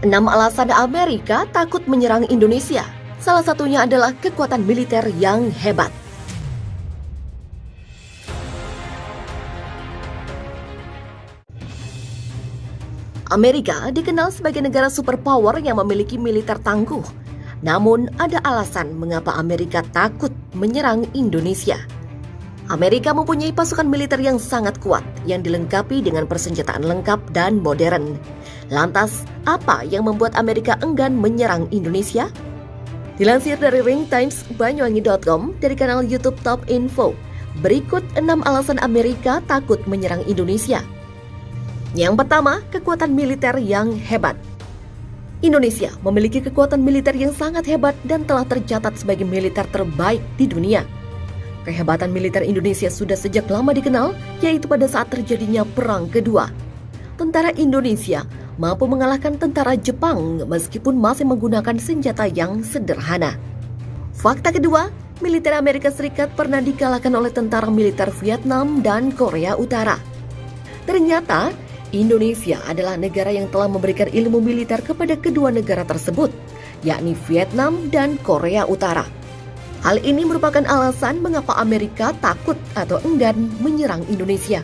6 alasan Amerika takut menyerang Indonesia. Salah satunya adalah kekuatan militer yang hebat. Amerika dikenal sebagai negara superpower yang memiliki militer tangguh. Namun, ada alasan mengapa Amerika takut menyerang Indonesia. Amerika mempunyai pasukan militer yang sangat kuat, yang dilengkapi dengan persenjataan lengkap dan modern. Lantas, apa yang membuat Amerika enggan menyerang Indonesia? Dilansir dari ringtimesbanyuwangi.com dari kanal YouTube Top Info, berikut 6 alasan Amerika takut menyerang Indonesia. Yang pertama, kekuatan militer yang hebat. Indonesia memiliki kekuatan militer yang sangat hebat dan telah tercatat sebagai militer terbaik di dunia. Kehebatan militer Indonesia sudah sejak lama dikenal, yaitu pada saat terjadinya Perang Kedua. Tentara Indonesia mampu mengalahkan tentara Jepang meskipun masih menggunakan senjata yang sederhana. Fakta kedua, militer Amerika Serikat pernah dikalahkan oleh tentara militer Vietnam dan Korea Utara. Ternyata, Indonesia adalah negara yang telah memberikan ilmu militer kepada kedua negara tersebut, yakni Vietnam dan Korea Utara. Hal ini merupakan alasan mengapa Amerika takut atau enggan menyerang Indonesia.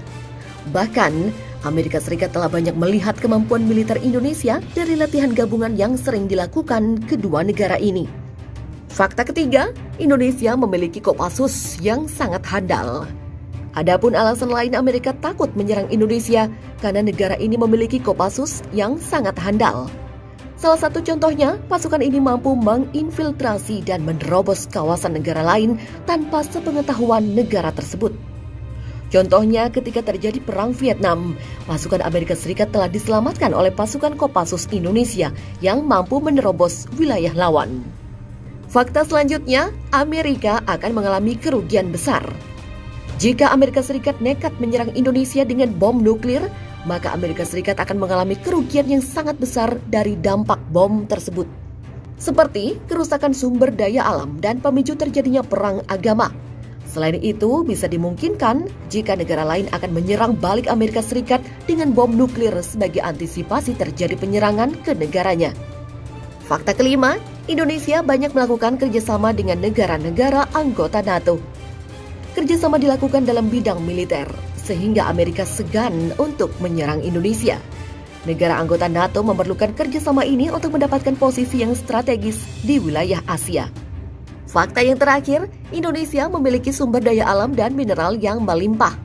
Bahkan, Amerika Serikat telah banyak melihat kemampuan militer Indonesia dari latihan gabungan yang sering dilakukan kedua negara ini. Fakta ketiga, Indonesia memiliki Kopassus yang sangat handal. Adapun alasan lain Amerika takut menyerang Indonesia karena negara ini memiliki Kopassus yang sangat handal. Salah satu contohnya, pasukan ini mampu menginfiltrasi dan menerobos kawasan negara lain tanpa sepengetahuan negara tersebut. Contohnya ketika terjadi Perang Vietnam, pasukan Amerika Serikat telah diselamatkan oleh pasukan Kopassus Indonesia yang mampu menerobos wilayah lawan. Fakta selanjutnya, Amerika akan mengalami kerugian besar. Jika Amerika Serikat nekat menyerang Indonesia dengan bom nuklir, maka Amerika Serikat akan mengalami kerugian yang sangat besar dari dampak bom tersebut. Seperti kerusakan sumber daya alam dan pemicu terjadinya perang agama. Selain itu, bisa dimungkinkan jika negara lain akan menyerang balik Amerika Serikat dengan bom nuklir sebagai antisipasi terjadi penyerangan ke negaranya. Fakta kelima, Indonesia banyak melakukan kerjasama dengan negara-negara anggota NATO. Kerjasama dilakukan dalam bidang militer, sehingga Amerika segan untuk menyerang Indonesia. Negara anggota NATO memerlukan kerjasama ini untuk mendapatkan posisi yang strategis di wilayah Asia. Fakta yang terakhir, Indonesia memiliki sumber daya alam dan mineral yang melimpah.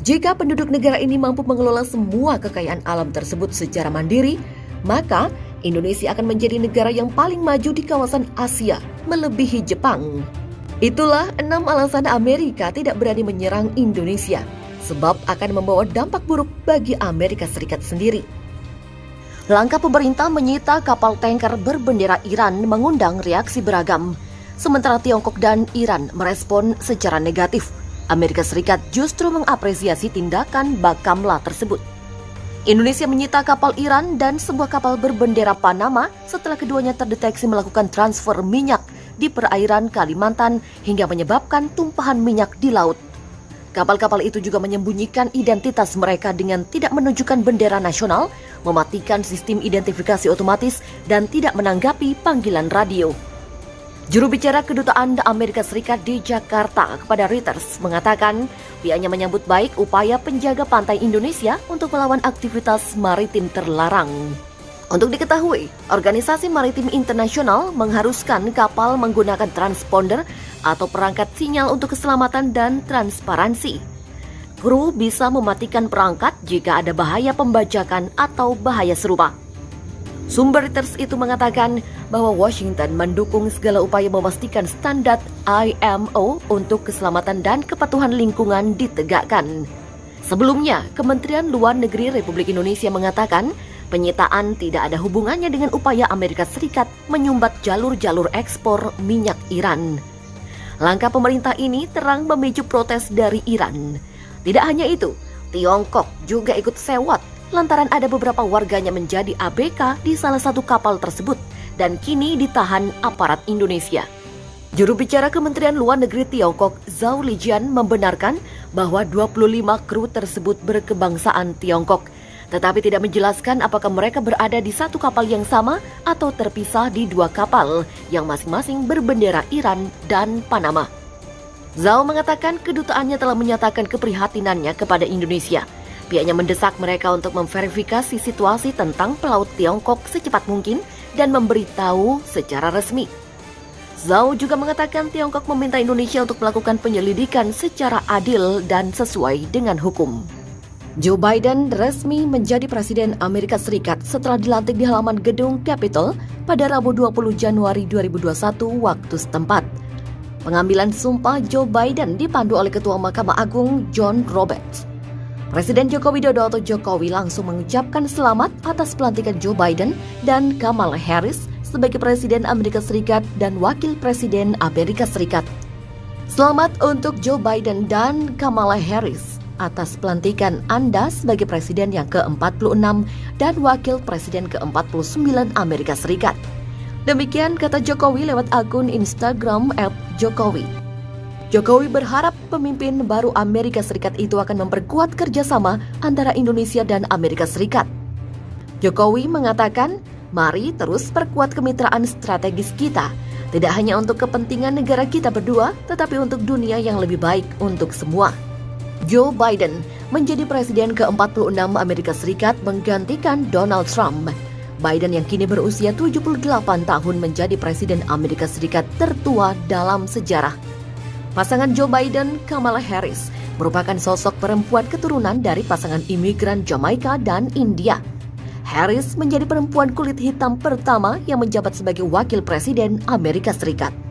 Jika penduduk negara ini mampu mengelola semua kekayaan alam tersebut secara mandiri, maka Indonesia akan menjadi negara yang paling maju di kawasan Asia, melebihi Jepang. Itulah 6 alasan Amerika tidak berani menyerang Indonesia, sebab akan membawa dampak buruk bagi Amerika Serikat sendiri. Langkah pemerintah menyita kapal tanker berbendera Iran mengundang reaksi beragam. Sementara Tiongkok dan Iran merespon secara negatif, Amerika Serikat justru mengapresiasi tindakan Bakamla tersebut. Indonesia menyita kapal Iran dan sebuah kapal berbendera Panama setelah keduanya terdeteksi melakukan transfer minyak di perairan Kalimantan hingga menyebabkan tumpahan minyak di laut. Kapal-kapal itu juga menyembunyikan identitas mereka dengan tidak menunjukkan bendera nasional, mematikan sistem identifikasi otomatis, dan tidak menanggapi panggilan radio. Juru bicara Kedutaan Amerika Serikat di Jakarta kepada Reuters mengatakan pihaknya menyambut baik upaya penjaga pantai Indonesia untuk melawan aktivitas maritim terlarang. Untuk diketahui, Organisasi Maritim Internasional mengharuskan kapal menggunakan transponder atau perangkat sinyal untuk keselamatan dan transparansi. Kru bisa mematikan perangkat jika ada bahaya pembajakan atau bahaya serupa. Sumber Reuters itu mengatakan bahwa Washington mendukung segala upaya memastikan standar IMO untuk keselamatan dan kepatuhan lingkungan ditegakkan. Sebelumnya, Kementerian Luar Negeri Republik Indonesia mengatakan penyitaan tidak ada hubungannya dengan upaya Amerika Serikat menyumbat jalur-jalur ekspor minyak Iran. Langkah pemerintah ini terang memicu protes dari Iran. Tidak hanya itu, Tiongkok juga ikut sewot lantaran ada beberapa warganya menjadi ABK di salah satu kapal tersebut dan kini ditahan aparat Indonesia. Juru bicara Kementerian Luar Negeri Tiongkok, Zhao Lijian, membenarkan bahwa 25 kru tersebut berkebangsaan Tiongkok. tetapi tidak menjelaskan apakah mereka berada di satu kapal yang sama atau terpisah di dua kapal yang masing-masing berbendera Iran dan Panama. Zhao mengatakan kedutaannya telah menyatakan keprihatinannya kepada Indonesia. Pihaknya mendesak mereka untuk memverifikasi situasi tentang pelaut Tiongkok secepat mungkin dan memberitahu secara resmi. Zhao juga mengatakan Tiongkok meminta Indonesia untuk melakukan penyelidikan secara adil dan sesuai dengan hukum. Joe Biden resmi menjadi Presiden Amerika Serikat setelah dilantik di halaman gedung Capitol pada Rabu 20 Januari 2021 waktu setempat. Pengambilan sumpah Joe Biden dipandu oleh Ketua Mahkamah Agung John Roberts. Presiden Joko Widodo atau Jokowi langsung mengucapkan selamat atas pelantikan Joe Biden dan Kamala Harris sebagai Presiden Amerika Serikat dan Wakil Presiden Amerika Serikat. Selamat untuk Joe Biden dan Kamala Harris atas pelantikan Anda sebagai Presiden yang ke-46 dan Wakil Presiden ke-49 Amerika Serikat. Demikian kata Jokowi lewat akun Instagram @Jokowi. Jokowi berharap pemimpin baru Amerika Serikat itu akan memperkuat kerjasama antara Indonesia dan Amerika Serikat. Jokowi mengatakan, mari terus perkuat kemitraan strategis kita, tidak hanya untuk kepentingan negara kita berdua, tetapi untuk dunia yang lebih baik untuk semua. Joe Biden menjadi Presiden ke-46 Amerika Serikat menggantikan Donald Trump. Biden yang kini berusia 78 tahun menjadi Presiden Amerika Serikat tertua dalam sejarah. Pasangan Joe Biden, Kamala Harris, merupakan sosok perempuan keturunan dari pasangan imigran Jamaika dan India. Harris menjadi perempuan kulit hitam pertama yang menjabat sebagai Wakil Presiden Amerika Serikat.